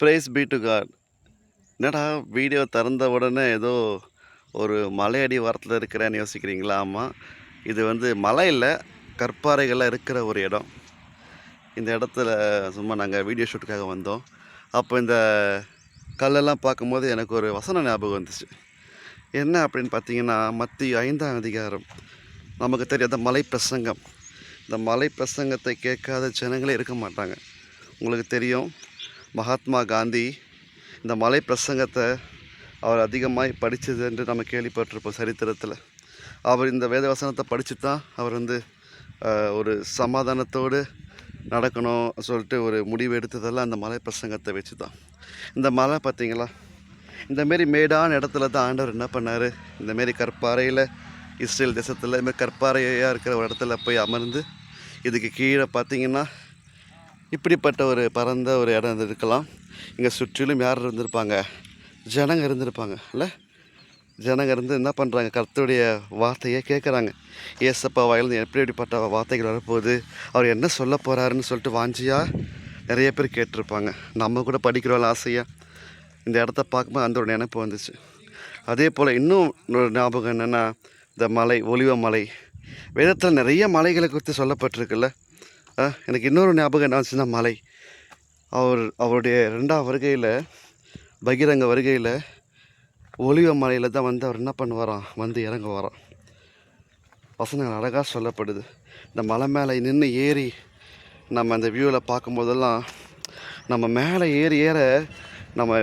Price be to God. என்னடா video திறந்த உடனே ஏதோ ஒரு மலையடி வாரத்தில் இருக்கிறேன்னு யோசிக்கிறீங்களா? ஆமாம், இது வந்து மலை இல்லை, கற்பாறைகள்லாம் இருக்கிற ஒரு இடம். இந்த இடத்துல சும்மா நாங்கள் வீடியோ ஷூட்டுக்காக வந்தோம். அப்போ இந்த கல்லெல்லாம் பார்க்கும்போது எனக்கு ஒரு வசனம் ஞாபகம் வந்துச்சு. என்ன அப்படின்னு பார்த்தீங்கன்னா, மத்தேயு 5ஆம் அதிகாரம். நமக்கு தெரியாத மலை பிரசங்கம். இந்த மலை பிரசங்கத்தை கேட்காத ஜனங்களே இருக்க மாட்டாங்க. உங்களுக்கு தெரியும், மகாத்மா காந்தி இந்த மலை பிரசங்கத்தை அவர் அதிகமாய் படித்தது என்று நம்ம கேள்விப்பட்டிருப்போம் சரித்திரத்தில். அவர் இந்த வேத வசனத்தை படித்து தான் அவர் வந்து ஒரு சமாதானத்தோடு நடக்கணும் சொல்லிட்டு ஒரு முடிவு எடுத்ததெல்லாம் அந்த மலை பிரசங்கத்தை வச்சு தான். இந்த மலை பார்த்திங்களா, இந்தமாரி மேடான இடத்துல தான் ஆண்டவர் என்ன பண்ணார், இந்தமாரி கற்பாறையில் இஸ்ரேல் தேசத்தில் இதுமாதிரி கற்பாறையாக இருக்கிற ஒரு இடத்துல போய் அமர்ந்து, இதுக்கு கீழே பார்த்திங்கன்னா இப்படிப்பட்ட ஒரு பரந்த ஒரு இடம் இருக்கலாம். இங்கே சுற்றிலும் யார் இருந்திருப்பாங்க? ஜனங்க இருந்திருப்பாங்க இல்லை? ஜனங்க இருந்து என்ன பண்ணுறாங்க? கர்த்தருடைய வார்த்தையை கேட்குறாங்க. ஏசப்பா வாயிலிருந்து எப்படிப்பட்ட வார்த்தைகள் வரப்போகுது, அவர் என்ன சொல்ல போகிறாருன்னு சொல்லிட்டு வாஞ்சியாக நிறைய பேர் கேட்டிருப்பாங்க. நம்ம கூட படிக்கிறவங்க ஆசையாக இந்த இடத்த பார்க்கும்போது அந்த ஒரு நினைப்பு வந்துச்சு. அதே போல் இன்னும் ஒரு ஞாபகம் என்னென்னா, இந்த மலை ஒலிவ மலை. வேதத்தில் நிறைய மலைகளை குறித்து சொல்லப்பட்டிருக்குல்ல. எனக்கு இன்னொரு ஞாபகம் என்ன ஆச்சுன்னா, மலை அவருடைய 2ஆம் வருகையில், பகிரங்க வருகையில் ஒலிவ மலையில் தான் வந்து அவர் என்ன பண்ணுவாராம், வந்து இறங்க வரான். வசனங்கள் அழகாக சொல்லப்படுது. இந்த மலை மேலே நின்று ஏறி நம்ம அந்த வியூவில் பார்க்கும்போதெல்லாம், நம்ம மேலே ஏறி ஏற நம்ம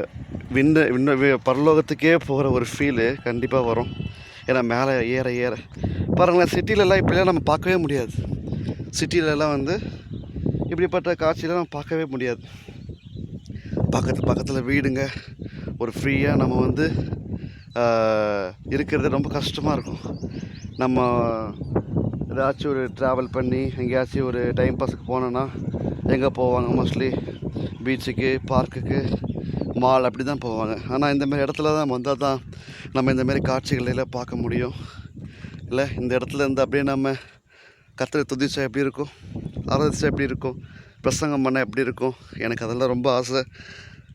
பரலோகத்துக்கே போகிற ஒரு ஃபீலு கண்டிப்பாக வரும். ஏன்னா மேலே ஏற ஏற பாருங்களேன், சிட்டிலெலாம் இப்படிலாம் நம்ம பார்க்கவே முடியாது. சிட்டிலெலாம் வந்து இப்படிப்பட்ட காட்சியெலாம் நம்ம பார்க்கவே முடியாது. பக்கத்தில் வீடுங்க, ஒரு ஃப்ரீயாக நம்ம வந்து இருக்கிறது ரொம்ப கஷ்டமாக இருக்கும். நம்ம ஏதாச்சும் ஒரு ட்ராவல் பண்ணி எங்கேயாச்சும் ஒரு டைம் பாஸுக்கு போனோன்னா எங்கே போவாங்க? மோஸ்ட்லி பீச்சுக்கு, பார்க்குக்கு, மால் அப்படி தான் போவாங்க. ஆனால் இந்தமாரி இடத்துல தான் வந்தால் தான் நம்ம இந்தமாரி காட்சிகளெல்லாம் பார்க்க முடியும் இல்லை? இந்த இடத்துல இருந்து அப்படியே நம்ம கர்த்தரை துதிச்சா எப்படி இருக்கும், ஆராதிச்சா எப்படி இருக்கும், பிரசங்கம் பண்ண எப்படி இருக்கும்? எனக்கு அதெல்லாம் ரொம்ப ஆசை.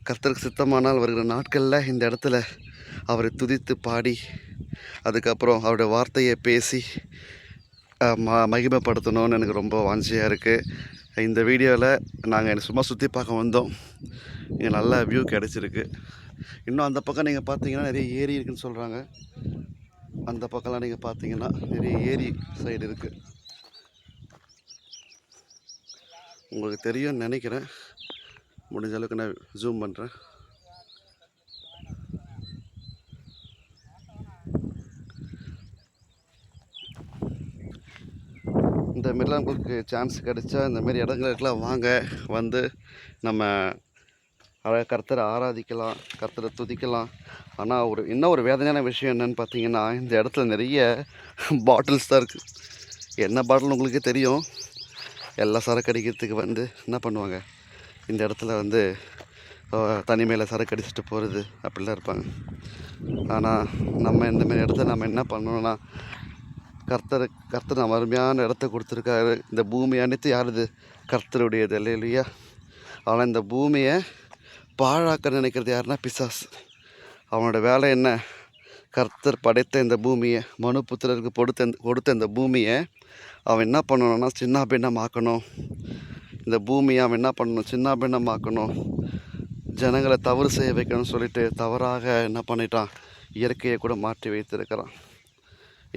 கர்த்தருக்கு சித்தமானால் வருகிற நாட்களில் இந்த இடத்துல அவரை துதித்து பாடி, அதுக்கப்புறம் அவருடைய வார்த்தையை பேசி மகிமைப்படுத்தணும்னு எனக்கு ரொம்ப வாஞ்சியாக இருக்குது. இந்த வீடியோவில் நாங்கள் சும்மா சுற்றி பார்க்க வந்தோம். இங்கே நல்ல வியூ கிடச்சிருக்கு. இன்னும் அந்த பக்கம் நீங்கள் பார்த்தீங்கன்னா நிறைய ஏரி இருக்குதுன்னு சொல்கிறாங்க. அந்த பக்கம்லாம் நீங்கள் பார்த்தீங்கன்னா நிறைய ஏரி சைடு இருக்குது. உங்களுக்கு தெரியும்னு நினைக்கிறேன். முடிஞ்ச அளவுக்கு நான் ஜூம் பண்ணுறேன். இந்த மாரிலாம் உங்களுக்கு சான்ஸ் கிடைச்சா இந்தமாரி இடங்களுக்கெல்லாம் வாங்க, வந்து நம்ம கர்த்தரை ஆராதிக்கலாம், கர்த்தரை துதிக்கலாம். ஆனால் இன்னும் ஒரு வேதனையான விஷயம் என்னென்னு பார்த்தீங்கன்னா, இந்த இடத்துல நிறைய பாட்டில்ஸ் தான் இருக்குது. என்ன பாட்டில் உங்களுக்கே தெரியும். எல்லா சரக்கு அடிக்கிறதுக்கு வந்து என்ன பண்ணுவாங்க, இந்த இடத்துல வந்து தனிமையில் சரக்கு அடிச்சுட்டு போகிறது அப்படிலாம் இருப்பாங்க. ஆனால் நம்ம இந்தமாரி இடத்துல நம்ம என்ன பண்ணணும்னா, கர்த்தர் நம்ம அருமையான இடத்த கொடுத்துருக்காரு. இந்த பூமி அனைத்து யாருது? கர்த்தருடையது இல்லையா? ஆனால் இந்த பூமியை பாழாக்க நினைக்கிறது யாருன்னா பிசாசு. அவனோட வேலை என்ன? கர்த்தர் படைத்த இந்த பூமியை, மனு புத்திரருக்கு கொடுத்த இந்த பூமியை அவன் என்ன பண்ணணும்னா சின்ன பின்னமாக்கணும். இந்த பூமியை அவன் என்ன பண்ணணும்? சின்ன பின்னமாக்கணும். ஜனங்களை தவறு செய்ய வைக்கணும்னு சொல்லிட்டு தவறாக என்ன பண்ணிட்டான்? இயற்கையை கூட மாற்றி வைத்திருக்கிறான்.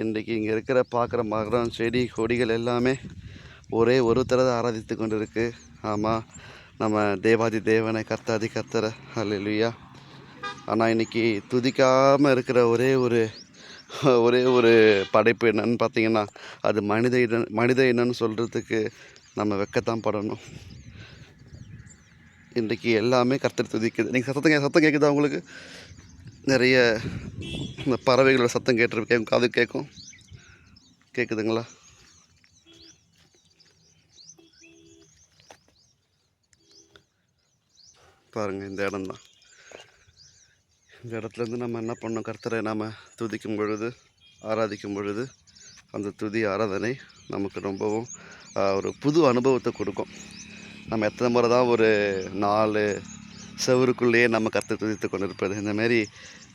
இன்றைக்கி இங்கே இருக்கிற பார்க்குற மரம், செடி, கொடிகள் எல்லாமே ஒரே ஒருத்தரை தான் ஆராதித்து கொண்டு இருக்குது. ஆமாம், நம்ம தேவாதி தேவனை, கர்த்தாதி கர்த்தரை, அல்லேலூயா. ஆனால் இன்றைக்கி துதிக்காமல் இருக்கிற ஒரே ஒரு படைப்பு என்னன்னு பார்த்தீங்கன்னா, அது மனித இனம்னு சொல்கிறதுக்கு நம்ம வெக்கத்தான் படணும். இன்றைக்கி எல்லாமே கர்த்தர் துதிக்குது. நீங்கள் சத்தம் கேட்குதா உங்களுக்கு? நிறைய இந்த பறவைகளோட சத்தம் காது கேட்குதுங்களா? பாருங்கள், இந்த இடம்தான். இந்த இடத்துலேருந்து நம்ம என்ன பண்ணோம்? கர்த்தரை நாம் துதிக்கும் பொழுது, ஆராதிக்கும் பொழுது, அந்த துதி ஆராதனை நமக்கு ரொம்பவும் ஒரு புது அனுபவத்தை கொடுக்கும். நம்ம எத்தனை முறை தான் ஒரு 4 செவருக்குள்ளேயே நம்ம கர்த்தரை துதித்து கொண்டிருப்பது. இந்தமாரி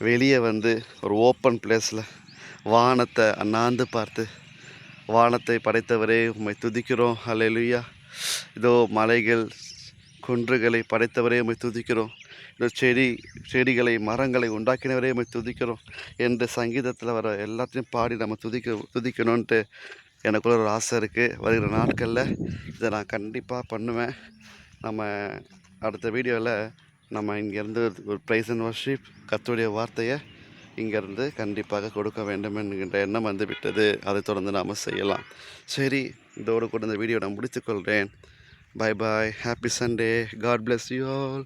வெளியே வந்து ஒரு ஓப்பன் பிளேஸில் வானத்தை அண்ணாந்து பார்த்து, வானத்தை படைத்தவரே உம்மை துதிக்கிறோம், ஹல்லேலூயா. இதோ மலைகள் குன்றுகளை படைத்தவரே உம்மை துதிக்கிறோம். இந்த செடிகளை மரங்களை உண்டாக்கினவரே உம்மை துதிக்கிறோம் என்று சங்கீதத்தில் வர எல்லாத்தையும் பாடி நம்ம துதிக்கணுன்ட்டு எனக்குள்ள ஒரு ஆசை இருக்குது. வருகிற நாட்களில் இதை நான் கண்டிப்பாக பண்ணுவேன். நம்ம அடுத்த வீடியோவில் நம்ம இங்கேருந்து ஒரு ப்ரைஸ் அண்ட் வர்ஷிப் கர்த்தருடைய வார்த்தையை இங்கேருந்து கண்டிப்பாக கொடுக்க வேண்டும் என்கின்ற எண்ணம் வந்து விட்டது. அதை தொடர்ந்து நாம் செய்யலாம். சரி, இதோடு கூட இந்த வீடியோ நான் முடித்துக்கொள்கிறேன். Bye bye. Happy Sunday. God bless you all.